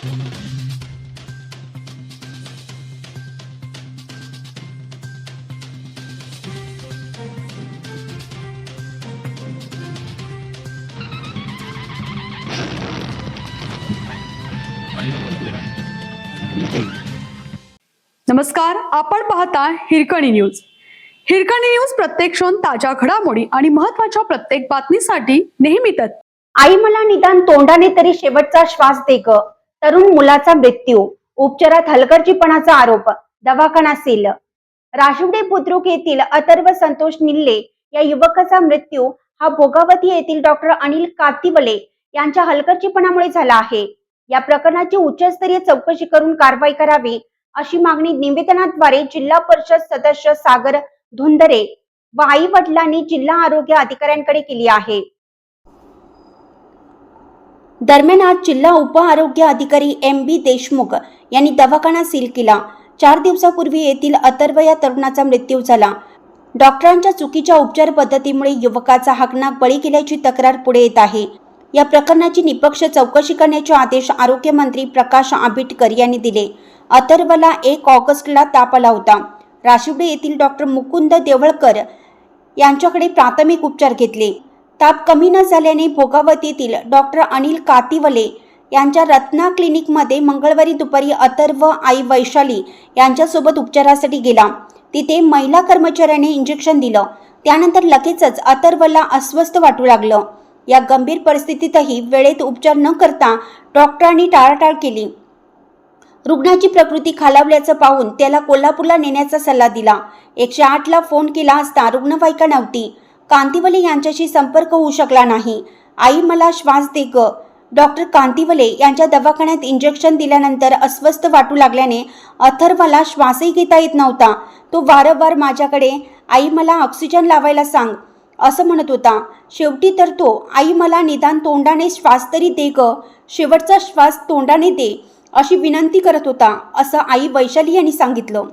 नमस्कार, आपण पाहता हिरकणी न्यूज. हिरकणी न्यूज प्रत्येक क्षण ताज्या घडामोडी आणि महत्त्वाच्या प्रत्येक बातमीसाठी नेहमीच. आई मला निदान तोंडाने तरी शेवटचा श्वास दे ग. तरुण मुलाचा मृत्यू, उपचारात हलगर्जीपणाचा आरोप, दवाखाना सील. राशिवडे बुद्रुक येथील अथर्व संतोष निल्ले या युवकाचा मृत्यू हा भोगावती येथील डॉक्टर अनिल कातिवले यांच्या हलगर्जीपणामुळे झाला आहे. या प्रकरणाची उच्चस्तरीय चौकशी करून कारवाई करावी अशी मागणी निवेदनाद्वारे जिल्हा परिषद सदस्य सागर धुंदरे व आई वडिलांनी जिल्हा आरोग्य अधिकाऱ्यांकडे केली आहे. दरम्यान आज जिल्हा उप आरोग्य अधिकारी MB देशमुख यांनी दवाखाना सील केला. 4 दिवसापूर्वी येथील अथर्व या तरुणाचा मृत्यू झाला. डॉक्टरांच्या चुकीच्या उपचार पद्धतीमुळे युवकाचा हाकनाक बळी गेल्याची तक्रार पुढे येत आहे. या प्रकरणाची निष्पक्ष चौकशी करण्याचे आदेश आरोग्यमंत्री प्रकाश आंबेडकर यांनी दिले. अथर्वला 1 ऑगस्टला ताप आला होता. राशिवडे येथील डॉक्टर मुकुंद देवळकर यांच्याकडे प्राथमिक उपचार घेतले. ताप कमी न झाल्याने भोगावती येथील डॉक्टर अनिल कातिवले यांच्या रत्ना क्लिनिकमध्ये मंगळवारी दुपारी अथर्व आई वैशाली यांच्यासोबत उपचारासाठी गेला. तिथे महिला कर्मचाऱ्याने इंजेक्शन दिलं. त्यानंतर लगेचच अथर्वला अस्वस्थ वाटू लागलं. या गंभीर परिस्थितीतही वेळेत उपचार न करता डॉक्टरांनी टाळाटाळ केली. रुग्णाची प्रकृती खालावल्याचं पाहून त्याला कोल्हापूरला नेण्याचा सल्ला दिला. 108ला फोन केला असता रुग्णवाहिका नव्हती. कांतिवले यांच्याशी संपर्क होऊ शकला नाही. आई मला श्वास दे ग. डॉक्टर कांतिवले यांच्या दवाखान्यात इंजेक्शन दिल्यानंतर अस्वस्थ वाटू लागल्याने अथर्वला श्वासही घेता येत नव्हता. तो वारंवार माझ्याकडे आई मला ऑक्सिजन लावायला सांग असं म्हणत होता. शेवटी तर तो आई मला निदान तोंडाने श्वास तरी दे ग, शेवटचा श्वास तोंडाने दे अशी विनंती करत होता असं आई वैशाली यांनी सांगितलं.